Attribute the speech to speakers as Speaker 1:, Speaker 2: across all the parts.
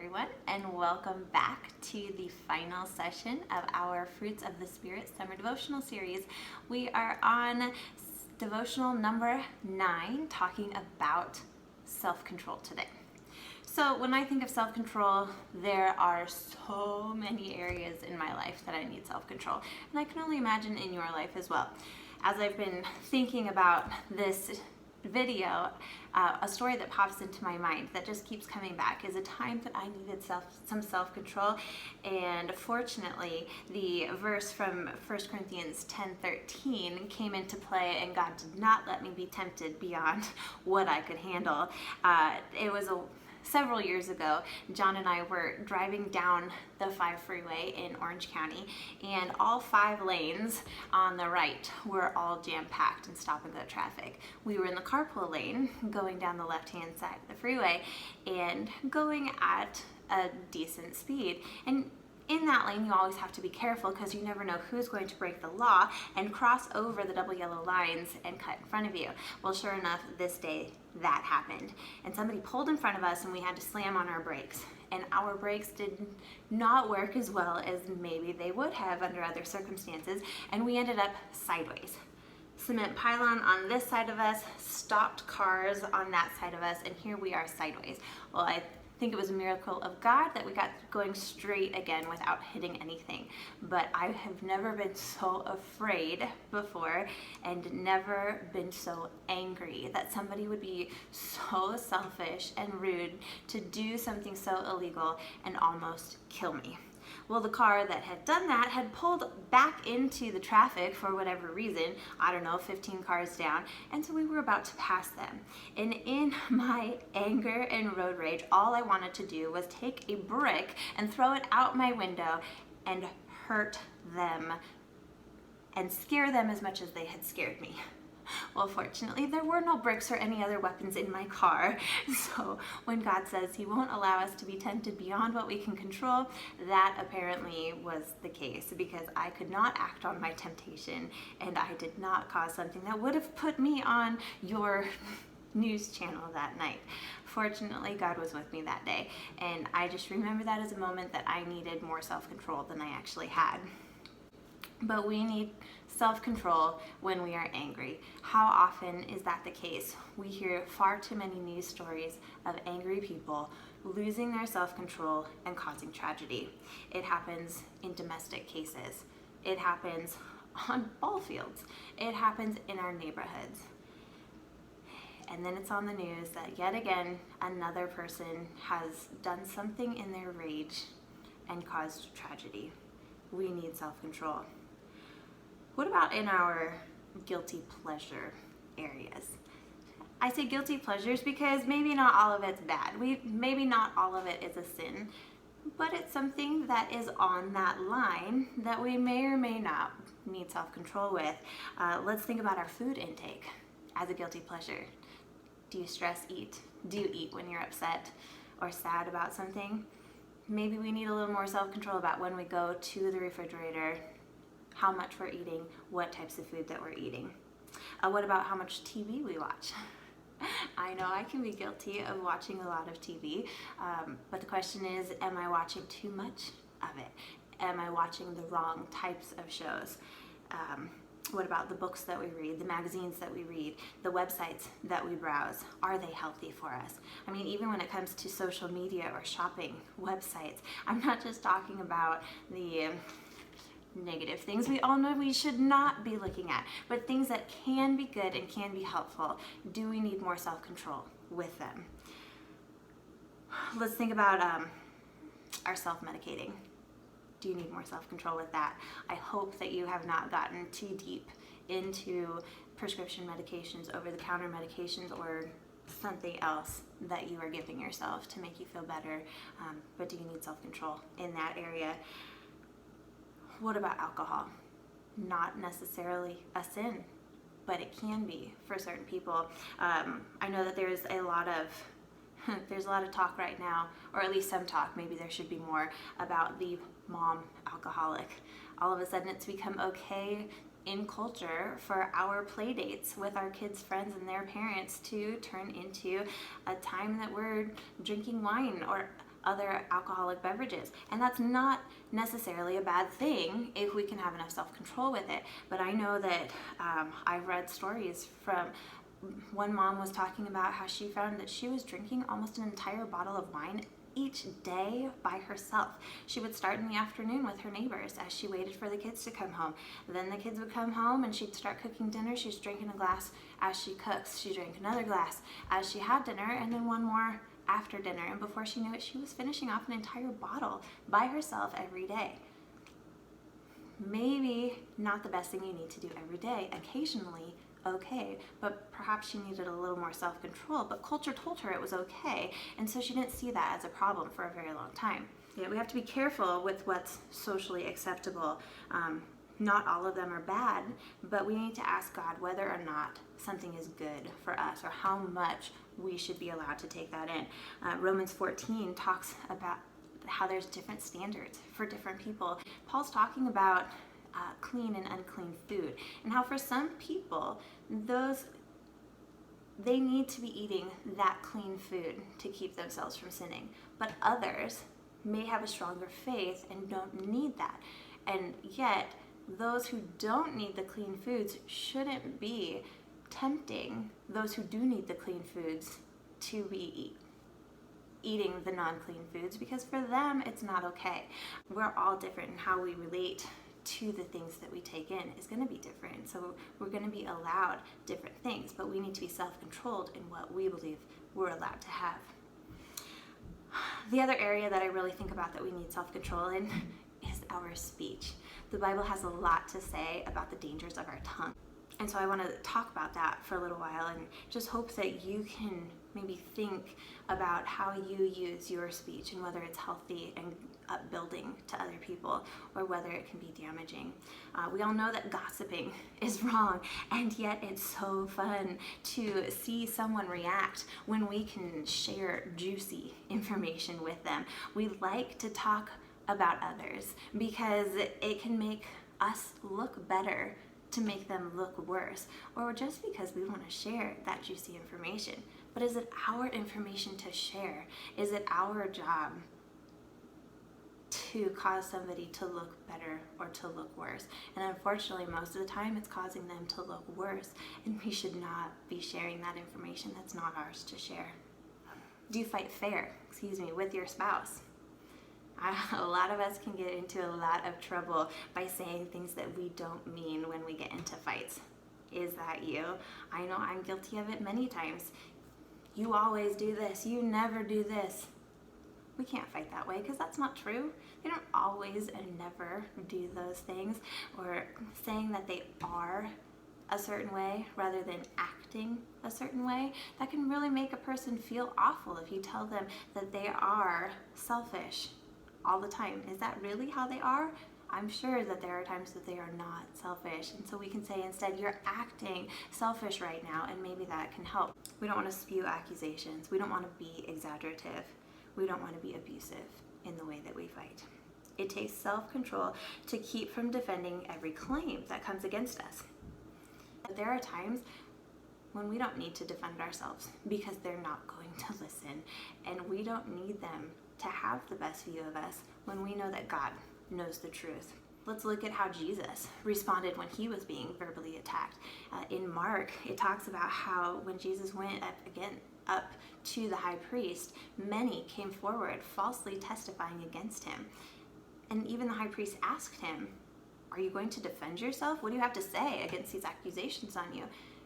Speaker 1: everyone, and welcome back to the final session of our Fruits of the Spirit Summer Devotional Series. We are on devotional number 9, talking about self-control today. So when I think of self-control, there are so many areas in my life that I need self-control, and I can only imagine in your life as well. As I've been thinking about this video, a story that pops into my mind that just keeps coming back is a time that I needed some self-control, and fortunately the verse from 1 Corinthians 10:13 came into play, and God did not let me be tempted beyond what I could handle. It was several years ago. John and I were driving down the 5 freeway in Orange County, and all 5 lanes on the right were all jam-packed and stop-and-go traffic. We were in the carpool lane going down the left-hand side of the freeway and going at a decent speed. And in that lane, you always have to be careful because you never know who's going to break the law and cross over the double yellow lines and cut in front of you. Well, sure enough, this day that happened. And somebody pulled in front of us and we had to slam on our brakes. And our brakes did not work as well as maybe they would have under other circumstances. And we ended up sideways. Cement pylon on this side of us, stopped cars on that side of us, and here we are sideways. Well, I think it was a miracle of God that we got going straight again without hitting anything. But I have never been so afraid before and never been so angry that somebody would be so selfish and rude to do something so illegal and almost kill me. Well, the car that had done that had pulled back into the traffic for whatever reason, I don't know, 15 cars down, and so we were about to pass them. And in my anger and road rage, all I wanted to do was take a brick and throw it out my window and hurt them and scare them as much as they had scared me. Well, fortunately, there were no bricks or any other weapons in my car. So when God says He won't allow us to be tempted beyond what we can control, that apparently was the case, because I could not act on my temptation and I did not cause something that would have put me on your news channel that night. Fortunately, God was with me that day, and I just remember that as a moment that I needed more self-control than I actually had. But we need self-control when we are angry. How often is that the case? We hear far too many news stories of angry people losing their self-control and causing tragedy. It happens in domestic cases. It happens on ball fields. It happens in our neighborhoods. And then it's on the news that yet again another person has done something in their rage and caused tragedy. We need self-control. What about in our guilty pleasure areas? I say guilty pleasures because maybe not all of it's bad. Maybe not all of it is a sin, but it's something that is on that line that we may or may not need self-control with. Let's think about our food intake as a guilty pleasure. Do you stress eat? Do you eat when you're upset or sad about something? Maybe we need a little more self-control about when we go to the refrigerator, how much we're eating, what types of food that we're eating. What about how much TV we watch? I know I can be guilty of watching a lot of TV, but the question is, am I watching too much of it? Am I watching the wrong types of shows? What about the books that we read, the magazines that we read, the websites that we browse? Are they healthy for us? I mean, even when it comes to social media or shopping websites, I'm not just talking about the negative things we all know we should not be looking at, but things that can be good and can be helpful. Do we need more self-control with them? Let's think about our self-medicating. Do you need more self-control with that? I hope that you have not gotten too deep into prescription medications, over-the-counter medications, or something else that you are giving yourself to make you feel better, but do you need self-control in that area? What about alcohol? Not necessarily a sin, but it can be for certain people. I know that there's a lot of talk right now, or at least some talk, maybe there should be more, about the mom alcoholic. All of a sudden it's become okay in culture for our play dates with our kids' friends and their parents to turn into a time that we're drinking wine or other alcoholic beverages. And that's not necessarily a bad thing if we can have enough self-control with it. But I know that I've read stories from one mom was talking about how she found that she was drinking almost an entire bottle of wine each day by herself. She would start in the afternoon with her neighbors as she waited for the kids to come home. Then the kids would come home and she'd start cooking dinner. She's drinking a glass as she cooks. She drank another glass as she had dinner, and then one more after dinner. And before she knew it, she was finishing off an entire bottle by herself every day. Maybe not the best thing you need to do every day. Occasionally, okay, but perhaps she needed a little more self-control, but culture told her it was okay, and so she didn't see that as a problem for a very long time. Yeah, we have to be careful with what's socially acceptable. Not all of them are bad, but we need to ask God whether or not something is good for us or how much we should be allowed to take that in. Romans 14 talks about how there's different standards for different people. Paul's talking about clean and unclean food, and how for some people they need to be eating that clean food to keep themselves from sinning, but others may have a stronger faith and don't need that. And yet those who don't need the clean foods shouldn't be tempting those who do need the clean foods to be eating the non-clean foods, because for them it's not okay. We're all different, and how we relate to the things that we take in is going to be different. So we're going to be allowed different things, but we need to be self-controlled in what we believe we're allowed to have. The other area that I really think about that we need self-control in is our speech. The Bible has a lot to say about the dangers of our tongue. And so I want to talk about that for a little while, and just hope that you can maybe think about how you use your speech and whether it's healthy and upbuilding to other people, or whether it can be damaging. We all know that gossiping is wrong, and yet it's so fun to see someone react when we can share juicy information with them. We like to talk about others because it can make us look better to make them look worse, or just because we want to share that juicy information. But is it our information to share? Is it our job to cause somebody to look better or to look worse? And unfortunately, most of the time it's causing them to look worse, and we should not be sharing that information that's not ours to share. Do you fight fair, with your spouse? A lot of us can get into a lot of trouble by saying things that we don't mean when we get into fights. Is that you? I know I'm guilty of it many times. You always do this. You never do this. We can't fight that way, because that's not true. They don't always and never do those things, or saying that they are a certain way rather than acting a certain way. That can really make a person feel awful if you tell them that they are selfish all the time. Is that really how they are? I'm sure that there are times that they are not selfish, and so we can say instead, you're acting selfish right now, and maybe that can help. We don't want to spew accusations. We don't want to be exaggerative. We don't want to be abusive in the way that we fight. It takes self-control to keep from defending every claim that comes against us. There are times when we don't need to defend ourselves because they're not going to listen, and we don't need them to have the best view of us when we know that God knows the truth. Let's look at how Jesus responded when he was being verbally attacked. In Mark, it talks about how when Jesus went up to the high priest, many came forward falsely testifying against him. And even the high priest asked him, "Are you going to defend yourself? What do you have to say against these accusations on you?"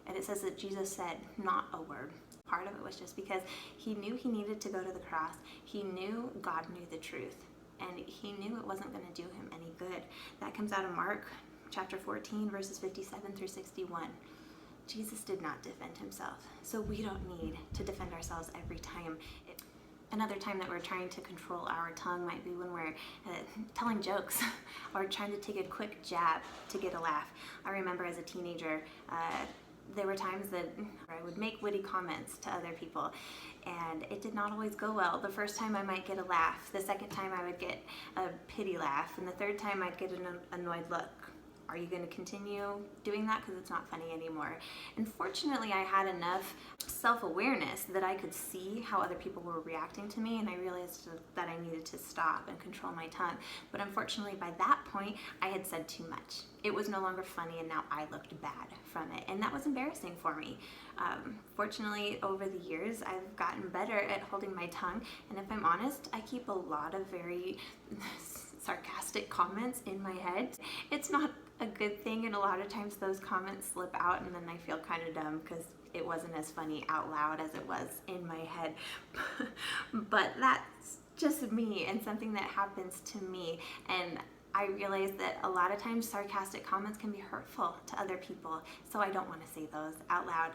Speaker 1: And it says that Jesus said not a word. Part of it was just because he knew he needed to go to the cross. He knew God knew the truth, and he knew it wasn't going to do him any good. That comes out of Mark chapter 14, verses 57 through 61. Jesus did not defend himself, so we don't need to defend ourselves every time. Another time that we're trying to control our tongue might be when we're telling jokes or trying to take a quick jab to get a laugh. I remember as a teenager, there were times that I would make witty comments to other people, and it did not always go well. The first time I might get a laugh, the second time I would get a pity laugh, and the third time I'd get an annoyed look. Are you going to continue doing that because it's not funny anymore? And fortunately, I had enough self-awareness that I could see how other people were reacting to me, and I realized that I needed to stop and control my tongue. But unfortunately, by that point, I had said too much. It was no longer funny, and now I looked bad from it, and that was embarrassing for me. Fortunately, over the years, I've gotten better at holding my tongue, and if I'm honest, I keep a lot of very sarcastic comments in my head. It's not a good thing, and a lot of times those comments slip out, and then I feel kind of dumb because it wasn't as funny out loud as it was in my head. But that's just me and something that happens to me, and I realize that a lot of times sarcastic comments can be hurtful to other people, so I don't want to say those out loud.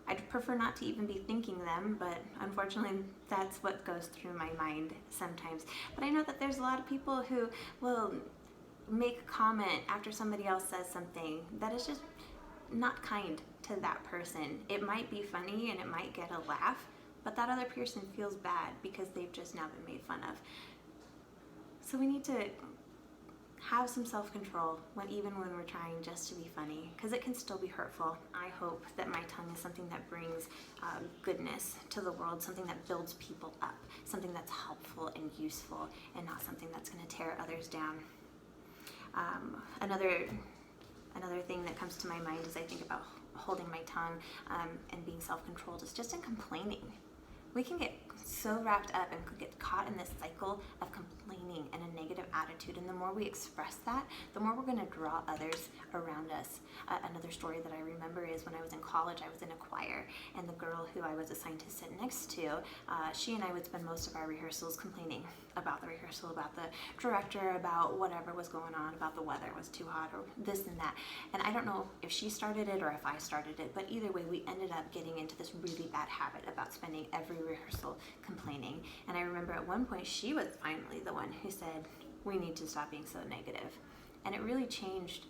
Speaker 1: I'd prefer not to even be thinking them, but unfortunately that's what goes through my mind sometimes. But I know that there's a lot of people who will make a comment after somebody else says something that is just not kind to that person. It might be funny and it might get a laugh, but that other person feels bad because they've just now been made fun of. So we need to have some self-control even when we're trying just to be funny, because it can still be hurtful. I hope that my tongue is something that brings goodness to the world, something that builds people up, something that's helpful and useful, and not something that's going to tear others down. Another thing that comes to my mind as I think about holding my tongue and being self-controlled is just in complaining. We can get so wrapped up and could get caught in this cycle of complaining and a negative attitude, and the more we express that, the more we're going to draw others around us. Another story that I remember is when I was in college, I was in a choir, and the girl who I was assigned to sit next to, she and I would spend most of our rehearsals complaining about the rehearsal, about the director, about whatever was going on, about the weather was too hot, or this and that. And I don't know if she started it or if I started it, but either way, we ended up getting into this really bad habit about spending every rehearsal complaining. And I remember at one point, she was finally the one who said, we need to stop being so negative. And it really changed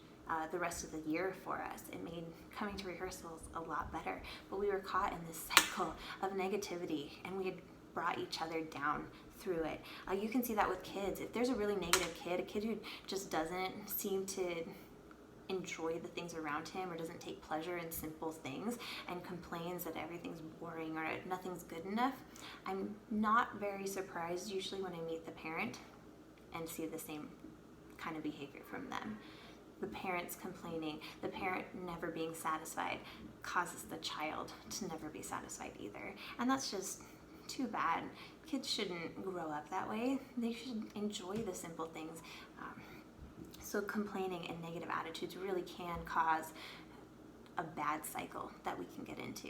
Speaker 1: the rest of the year for us. It made coming to rehearsals a lot better. But we were caught in this cycle of negativity, and we had brought each other down through it. You can see that with kids. If there's a really negative kid, a kid who just doesn't seem to enjoy the things around him or doesn't take pleasure in simple things and complains that everything's boring or nothing's good enough, I'm not very surprised usually when I meet the parent and see the same kind of behavior from them. The parents complaining, the parent never being satisfied causes the child to never be satisfied either. And that's just too bad. Kids shouldn't grow up that way. They should enjoy the simple things. So complaining and negative attitudes really can cause a bad cycle that we can get into.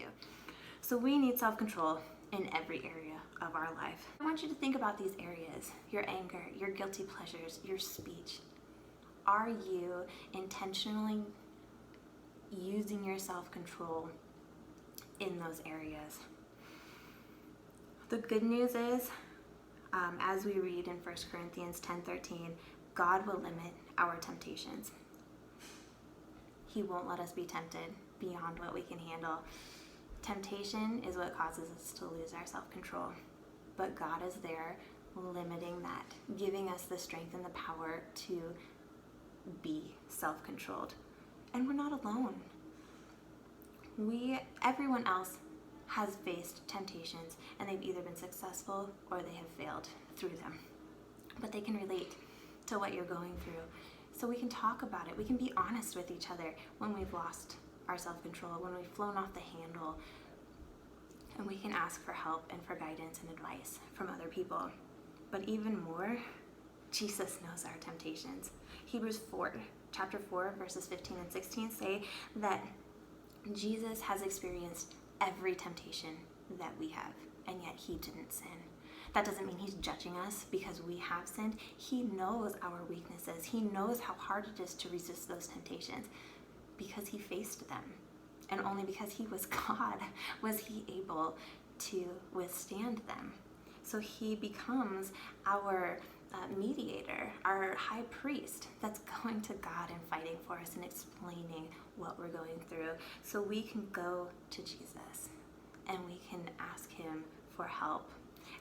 Speaker 1: So we need self-control in every area of our life. I want you to think about these areas: your anger, your guilty pleasures, your speech. Are you intentionally using your self-control in those areas? The good news is, as we read in 1 Corinthians 10:13, God will limit our temptations. He won't let us be tempted beyond what we can handle. Temptation is what causes us to lose our self-control, but God is there limiting that, giving us the strength and the power to be self-controlled. And we're not alone. Everyone else has faced temptations, and they've either been successful or they have failed through them. But they can relate to what you're going through. So we can talk about it. We can be honest with each other when we've lost our self-control, when we've flown off the handle, and we can ask for help and for guidance and advice from other people. But even more, Jesus knows our temptations. Hebrews 4, chapter 4, verses 15 and 16 say that Jesus has experienced every temptation that we have, and yet he didn't sin. That doesn't mean he's judging us because we have sinned. He knows our weaknesses. He knows how hard it is to resist those temptations because he faced them. And only because he was God was he able to withstand them. So he becomes our mediator, our high priest that's going to God and fighting for us and explaining what we're going through. So we can go to Jesus and we can ask him for help.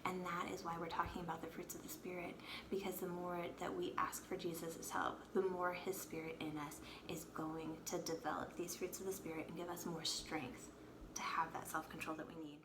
Speaker 1: And that is why we're talking about the fruits of the Spirit, because the more that we ask for Jesus' help, the more his Spirit in us is going to develop these fruits of the Spirit and give us more strength to have that self-control that we need.